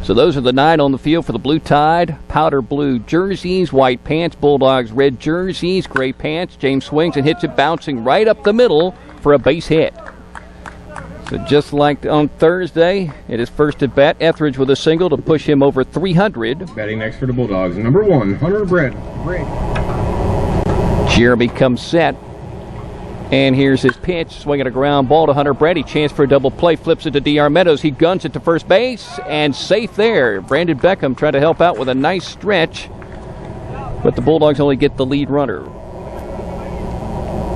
So those are the 9 on the field for the Blue Tide. Powder blue jerseys, white pants, Bulldogs red jerseys, gray pants. James swings and hits it, bouncing right up the middle for a base hit. So just like on Thursday, it is first at bat. Etheridge with a single to push him over 300. Batting next for the Bulldogs, number 1, Hunter Brett. Jeremy comes set. And here's his pitch, swinging a ground ball to Hunter Brady. Chance for a double play, flips it to D.R. Meadows. He guns it to first base, and safe there. Brandon Beckham tried to help out with a nice stretch, but the Bulldogs only get the lead runner.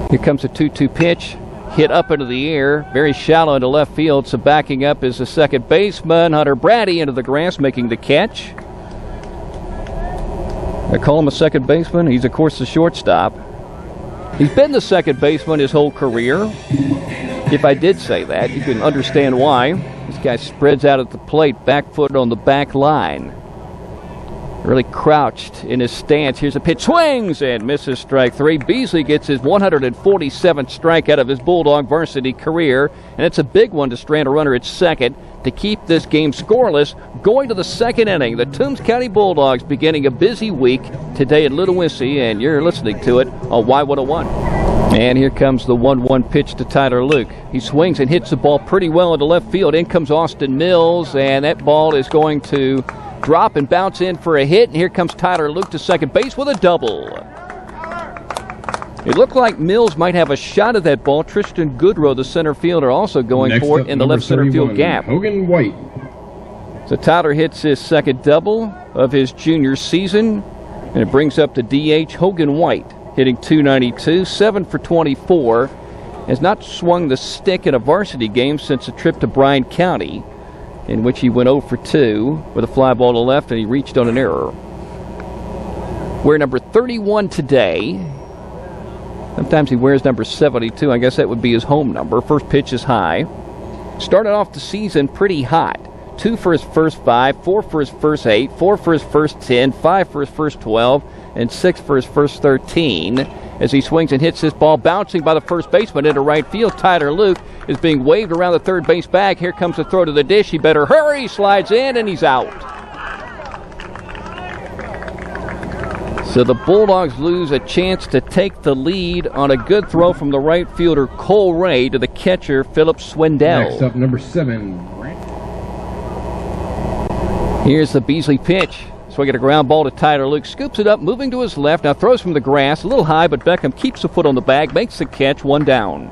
Here comes a 2-2 pitch, hit up into the air, very shallow into left field, so backing up is the second baseman, Hunter Brady, into the grass, making the catch. I call him a second baseman. He's, of course, the shortstop. He's been the second baseman his whole career. If I did say that, you can understand why. This guy spreads out at the plate, back foot on the back line. Really crouched in his stance. Here's a pitch, swings and misses, strike 3. Beasley gets his 147th strikeout of his Bulldog varsity career, and it's a big one to strand a runner at second to keep this game scoreless. Going to the second inning, the Toombs County Bulldogs beginning a busy week today at Little Wissy, and you're listening to it on Y101. And here comes the 1-1 pitch to Tyler Luke. He swings and hits the ball pretty well into left field. In comes Austin Mills, and that ball is going to drop and bounce in for a hit. And here comes Tyler Luke to second base with a double. It looked like Mills might have a shot at that ball. Tristan Goodrow, the center fielder, also going for it in the left center field gap. Hogan White. So Tyler hits his second double of his junior season, and it brings up the DH Hogan White, hitting .292, 7 for 24. Has not swung the stick in a varsity game since a trip to Bryan County, in which he went 0 for 2 with a fly ball to left, and he reached on an error. We're number 31 today. Sometimes he wears number 72. I guess that would be his home number. First pitch is high. Started off the season pretty hot. 2 for his first 5, 4 for his first 8, 4 for his first 10, 5 for his first 12, and 6 for his first 13. As he swings and hits this ball, bouncing by the first baseman into right field. Tyler Luke is being waved around the third base bag. Here comes the throw to the dish. He better hurry. Slides in, and he's out. So the Bulldogs lose a chance to take the lead on a good throw from the right fielder Cole Ray to the catcher Philip Swindell. Next up, number 7. Here's the Beasley pitch. Swinging a ground ball to Tyler Luke. Scoops it up, moving to his left. Now throws from the grass. A little high, but Beckham keeps the foot on the bag. Makes the catch. 1 down.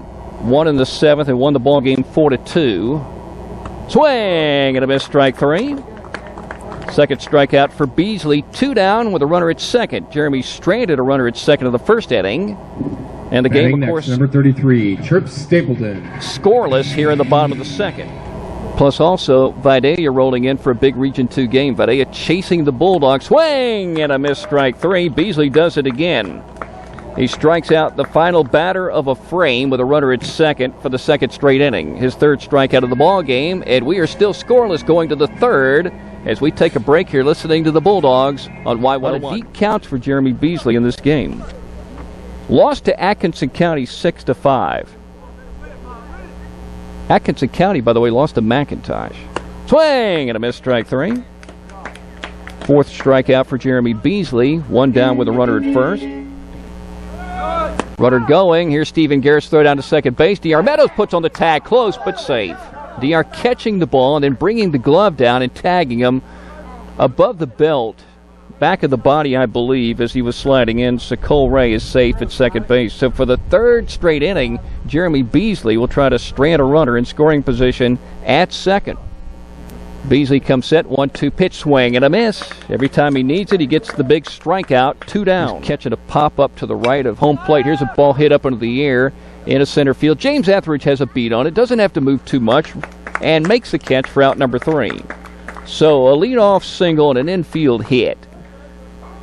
1 in the 7th and won the ball game 4-2. Swing and a miss, strike 3. Second strikeout for Beasley. 2 down with a runner at second. Jeremy stranded a runner at second of the first inning. And the game, of course, number 33, Chirp Stapleton. Scoreless here in the bottom of the second. Plus also Vidalia rolling in for a big Region 2 game. Vidalia chasing the Bulldogs. Swing and a miss, strike 3. Beasley does it again. He strikes out the final batter of a frame with a runner at second for the second straight inning. His third strikeout of the ball game, and we are still scoreless going to the third as we take a break here listening to the Bulldogs on Y101. Deep counts for Jeremy Beasley in this game. Lost to Atkinson County 6-5. Atkinson County, by the way, lost to McIntosh. Swing and a miss, strike 3. Fourth strikeout for Jeremy Beasley. 1 down with a runner at first. Runner going. Here's Stephen Garrett's throw down to second base. D.R. Meadows puts on the tag, close but safe. D.R. catching the ball and then bringing the glove down and tagging him above the belt, back of the body, I believe, as he was sliding in. So Cole Ray is safe at second base. So for the third straight inning, Jeremy Beasley will try to strand a runner in scoring position at second. Beasley comes set, 1-2 pitch, swing and a miss. Every time he needs it, he gets the big strikeout, 2 down. He's catching a pop up to the right of home plate. Here's a ball hit up into the air into center field. James Etheridge has a beat on it, doesn't have to move too much, and makes the catch for out number 3. So a leadoff single and an infield hit,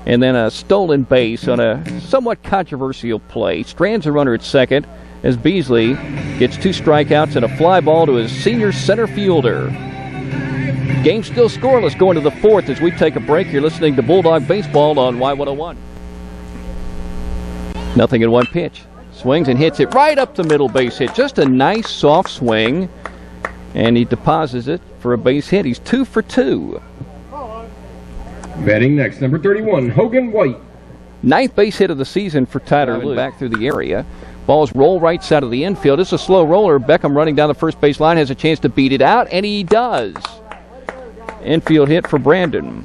and then a stolen base on a somewhat controversial play. Strands a runner at second as Beasley gets 2 strikeouts and a fly ball to his senior center fielder. Game still scoreless going to the 4th as we take a break. You're listening to Bulldog Baseball on Y101. 0-1 pitch. Swings and hits it right up the middle, base hit. Just a nice soft swing, and he deposits it for a base hit. He's 2 for 2. Batting next, number 31, Hogan White. Ninth base hit of the season for Tyler Luke. Back through the area. Ball's roll right side of the infield. It's a slow roller. Beckham running down the first base line has a chance to beat it out, and he does. Infield hit for Brandon.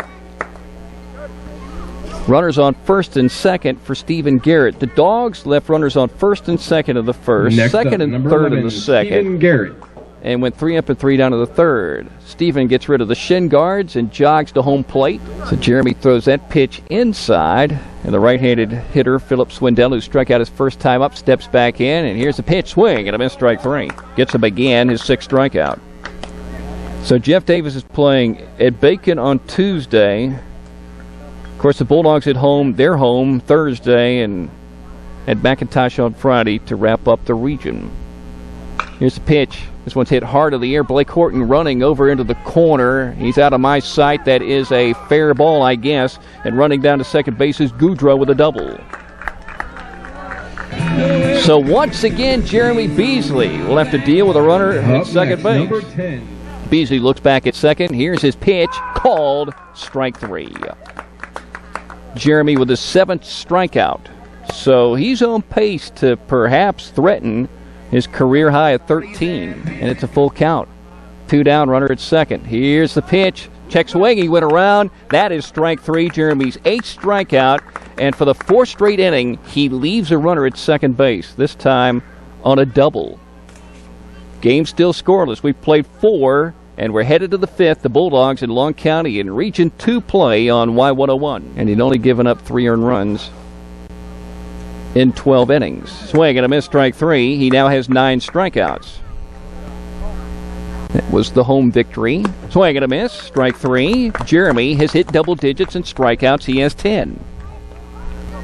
Runners on first and second for Stephen Garrett. The Dogs left runners on first and second of the first, Next second up, and third 11, of the second. Stephen Garrett. And went 3 up and 3 down to the third. Stephen gets rid of the shin guards and jogs to home plate. So Jeremy throws that pitch inside. And the right-handed hitter, Philip Swindell, who struck out his first time up, steps back in. And here's the pitch, swing, and a miss, strike 3. Gets him again, his 6th strikeout. So Jeff Davis is playing at Bacon on Tuesday. Of course, the Bulldogs at home, they're home Thursday, and at McIntosh on Friday to wrap up the region. Here's the pitch. This one's hit hard to the air. Blake Horton running over into the corner. He's out of my sight. That is a fair ball, I guess. And running down to second base is Goudreau with a double. So once again, Jeremy Beasley will have to deal with a runner at second base. Number 10. Beasley looks back at second. Here's his pitch, called strike 3. Jeremy with his 7th strikeout. So he's on pace to perhaps threaten his career high at 13, and it's a full count. 2 down, runner at second. Here's the pitch. Check swing, he went around. That is strike 3, Jeremy's 8th strikeout, and for the 4th straight inning, he leaves a runner at second base, this time on a double. Game still scoreless. We've played 4, and we're headed to the 5th. The Bulldogs in Long County in Region 2 play on Y101, and he'd only given up 3 earned runs in 12 innings. Swing and a miss, strike 3. He now has 9 strikeouts. That was the home victory. Swing and a miss, strike 3. Jeremy has hit double digits in strikeouts. He has 10.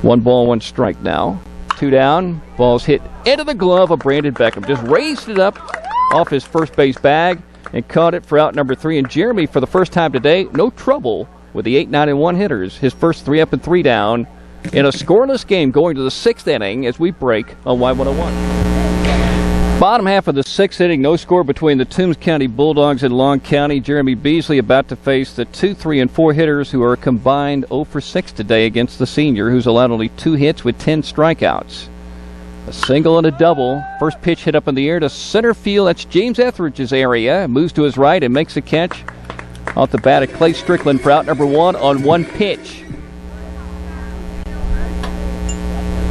1 ball, 1 strike now. 2 down. Ball's hit into the glove of Brandon Beckham. Just raised it up off his first base bag and caught it for out number 3. And Jeremy, for the first time today, no trouble with the 8, 9, and 1 hitters. His first 3 up and 3 down in a scoreless game going to the 6th inning as we break on Y101. Bottom half of the 6th inning, no score between the Toombs County Bulldogs and Long County. Jeremy Beasley about to face the 2, 3, and 4 hitters who are combined 0 for 6 today against the senior, who's allowed only 2 hits with 10 strikeouts. A single and a double. First pitch hit up in the air to center field. That's James Etheridge's area. Moves to his right and makes a catch off the bat of Clay Strickland for out number 1 on 1 pitch.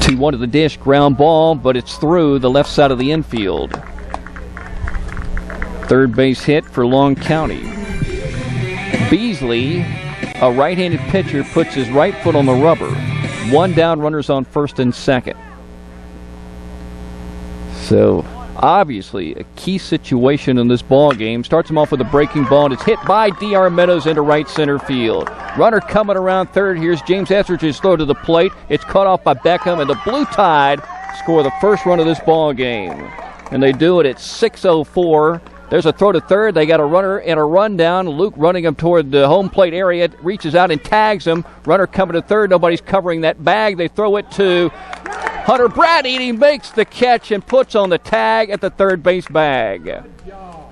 2-1 to the dish, ground ball, but it's through the left side of the infield. Third base hit for Long County. Beasley, a right-handed pitcher, puts his right foot on the rubber. 1 down, runners on first and second. So, obviously, a key situation in this ball game. Starts him off with a breaking ball, and it's hit by D.R. Meadows into right center field. Runner coming around third. Here's James Etheridge's throw to the plate. It's caught off by Beckham, and the Blue Tide score the first run of this ball game. And they do it at 6:04. There's a throw to third. They got a runner and a rundown. Luke running him toward the home plate area. Reaches out and tags him. Runner coming to third. Nobody's covering that bag. They throw it to Hunter Brady, and he makes the catch and puts on the tag at the third base bag.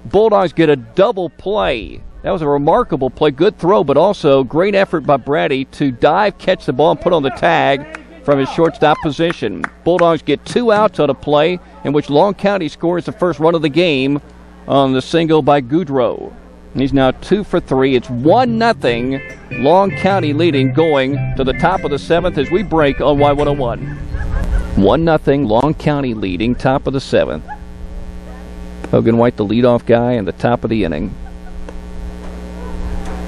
Bulldogs get a double play. That was a remarkable play. Good throw, but also great effort by Brady to dive, catch the ball, and put on the tag from his shortstop position. Bulldogs get 2 outs on a play in which Long County scores the first run of the game on the single by Goudreau. He's now 2 for 3. It's 1-0. Long County leading going to the top of the 7th as we break on Y101. 1-0, Long County leading, top of the 7th. Hogan White, the leadoff guy, in the top of the inning.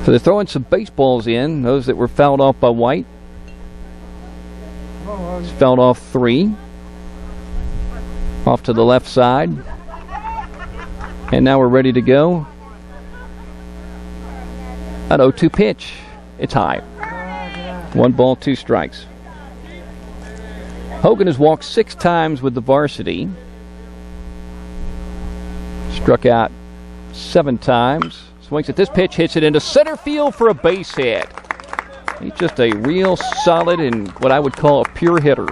So they're throwing some baseballs in, those that were fouled off by White. He's fouled off 3. Off to the left side. And now we're ready to go. An 0-2 pitch. It's high. 1 ball, 2 strikes. Hogan has walked 6 times with the varsity. Struck out 7 times. Swings at this pitch, hits it into center field for a base hit. He's just a real solid and what I would call a pure hitter.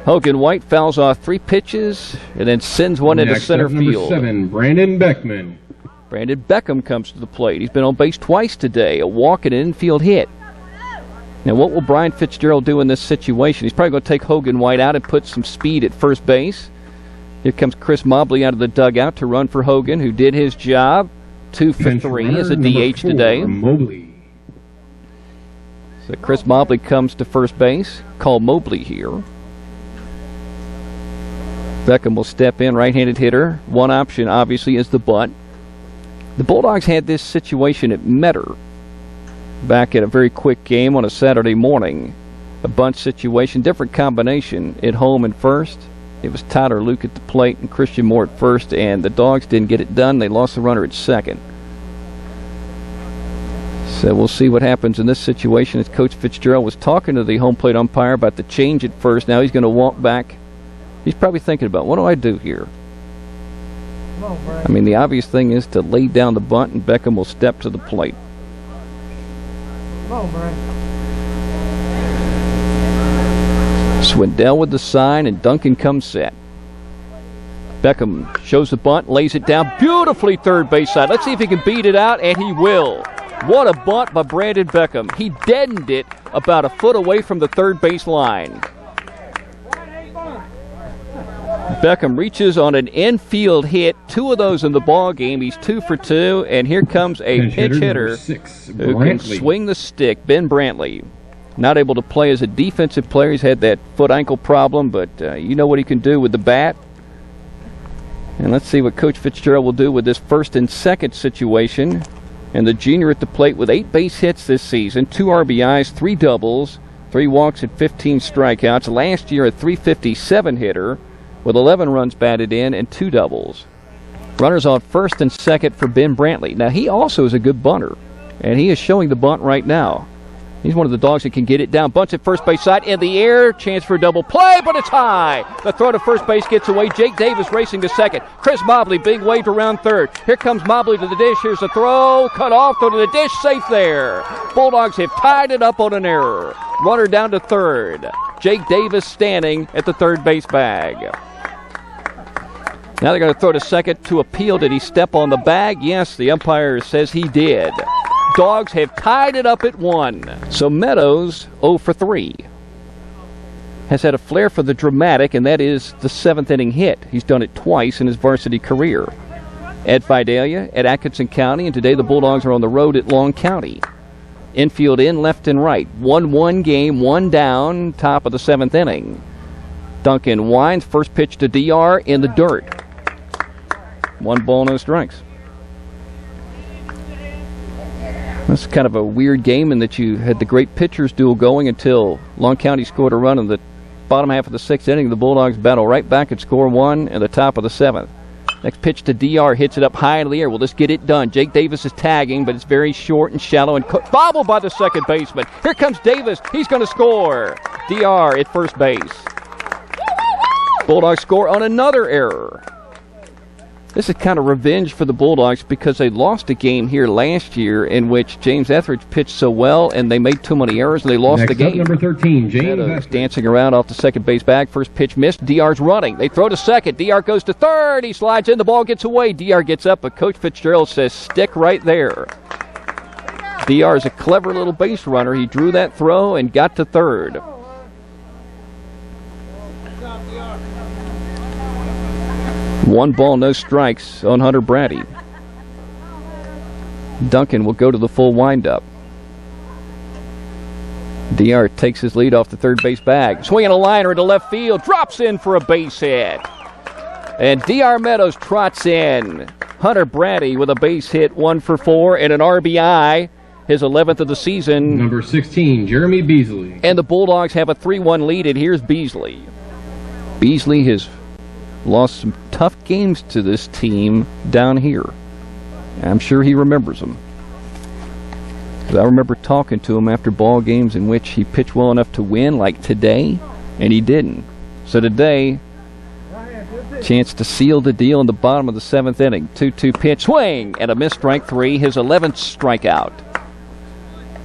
Hogan White fouls off 3 pitches and then sends one into center field. Number 7, Brandon Beckman. Brandon Beckham comes to the plate. He's been on base twice today, a walk and an infield hit. Now, what will Brian Fitzgerald do in this situation? He's probably going to take Hogan White out and put some speed at first base. Here comes Chris Mobley out of the dugout to run for Hogan, who did his job. 2 for 3 as a DH today. Mobley. So Chris Mobley comes to first base. Call Mobley here. Beckham will step in, right-handed hitter. One option, obviously, is the bunt. The Bulldogs had this situation at Metter back at a very quick game on a Saturday morning. A bunt situation, different combination at home and first. It was Tyler Luke at the plate and Christian Moore at first, and the Dogs didn't get it done. They lost the runner at second. So we'll see what happens in this situation as Coach Fitzgerald was talking to the home plate umpire about the change at first. Now he's going to walk back. He's probably thinking about, what do I do here? I mean, the obvious thing is to lay down the bunt, and Beckham will step to the plate. Swindell with the sign, and Duncan comes set. Beckham shows the bunt, lays it down beautifully third base side. Let's see if he can beat it out, and he will. What a bunt by Brandon Beckham. He deadened it about a foot away from the third base line. Beckham reaches on an infield hit, 2 of those in the ball game. He's 2 for 2, and here comes a pinch hitter who can swing the stick, Ben Brantley. Not able to play as a defensive player. He's had that foot-ankle problem, but you know what he can do with the bat. And let's see what Coach Fitzgerald will do with this first and second situation. And the junior at the plate with 8 base hits this season, 2 RBIs, 3 doubles, 3 walks and 15 strikeouts. Last year a .357 hitter with 11 runs batted in and 2 doubles. Runners on first and second for Ben Brantley. Now, he also is a good bunter, and he is showing the bunt right now. He's one of the dogs that can get it down. Bunts at first base side in the air. Chance for a double play, but it's high. The throw to first base gets away. Jake Davis racing to second. Chris Mobley being waved around third. Here comes Mobley to the dish. Here's the throw. Cut off. Throw to the dish. Safe there. Bulldogs have tied it up on an error. Runner down to third. Jake Davis standing at the third base bag. Now they're going to throw to second to appeal. Did he step on the bag? Yes, the umpire says he did. Dogs have tied it up at 1. So Meadows, 0 for 3. Has had a flair for the dramatic, and that is the 7th inning hit. He's done it twice in his varsity career. At Vidalia, at Atkinson County, and today the Bulldogs are on the road at Long County. Infield in, left and right. 1-1 game, 1 down, top of the 7th inning. Duncan winds, first pitch to DR in the dirt. 1 ball, no strikes. That's kind of a weird game in that you had the great pitchers duel going until Long County scored a run in the bottom half of the 6th inning. The Bulldogs battle right back and score 1 at the top of the 7th. Next pitch to DR, hits it up high in the air. Will this get it done? Jake Davis is tagging, but it's very short and shallow and bobbled by the second baseman. Here comes Davis. He's going to score. DR at first base. Bulldogs score on another error. This is kind of revenge for the Bulldogs because they lost a game here last year in which James Etheridge pitched so well and they made too many errors and they lost the game. Number 13, James Etheridge dancing around off the second base bag. First pitch missed. DR's running. They throw to second. DR goes to third. He slides in. The ball gets away. DR gets up, but Coach Fitzgerald says stick right there. DR is a clever little base runner. He drew that throw and got to third. One ball, no strikes on Hunter Brady. Duncan will go to the full windup. DR takes his lead off the third base bag. Swinging a liner into left field. Drops in for a base hit. And DR Meadows trots in. Hunter Brady with a base hit, 1 for 4, and an RBI. His 11th of the season. Number 16, Jeremy Beasley. And the Bulldogs have a 3-1 lead, and here's Beasley. Beasley has lost some tough games to this team down here. I'm sure he remembers them. I remember talking to him after ball games in which he pitched well enough to win, like today, and he didn't. So today, chance to seal the deal in the bottom of the 7th inning. 2-2 pitch, swing, and a missed strike 3, his 11th strikeout.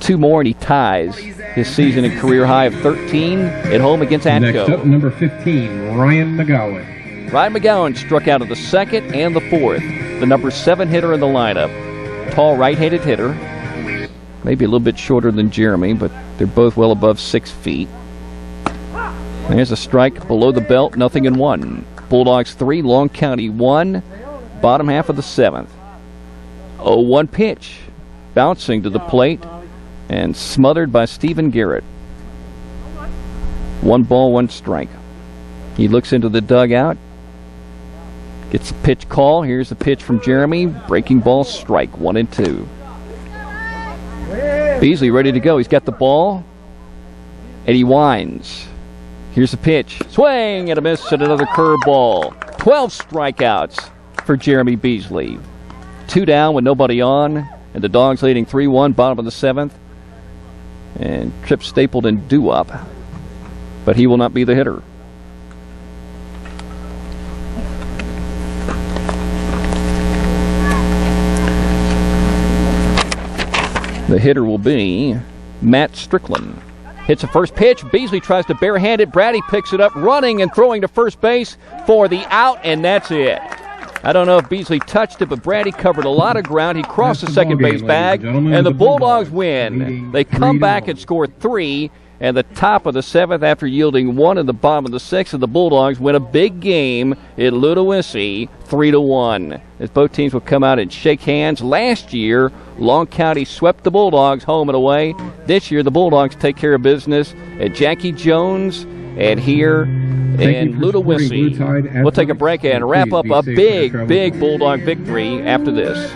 2 more and he ties his season and career high of 13 at home against Atco. Next up, number 15, Ryan McGowan. Ryan McGowan struck out of the second and the fourth. The number 7 hitter in the lineup. Tall right-handed hitter. Maybe a little bit shorter than Jeremy, but they're both well above 6 feet. There's a strike below the belt, 0-1. Bulldogs 3, Long County 1, bottom half of the 7th. 0-1 pitch, bouncing to the plate and smothered by Stephen Garrett. 1 ball, 1 strike. He looks into the dugout, gets a pitch call. Here's the pitch from Jeremy. Breaking ball, strike, 1-2. Beasley ready to go. He's got the ball, and he winds. Here's the pitch. Swing and a miss and another curveball. 12 strikeouts for Jeremy Beasley. 2 down with nobody on, and the Dogs leading 3-1, bottom of the 7th. And Tripp Stapleton due up, but he will not be the hitter. The hitter will be Matt Strickland. Hits the first pitch. Beasley tries to barehand it. Brady picks it up, running and throwing to first base for the out, and that's it. I don't know if Beasley touched it, but Brady covered a lot of ground. He crossed the second base bag, and the Bulldogs win. They come back and score 3 at the top of the 7th after yielding 1 in the bottom of the 6th, and the Bulldogs win a big game at Ludowici 3-1. As both teams will come out and shake hands. Last year, Long County swept the Bulldogs home and away. This year, the Bulldogs take care of business at Jackie Jones and here in Ludowici. We'll take a break and wrap up a big Bulldog victory after this.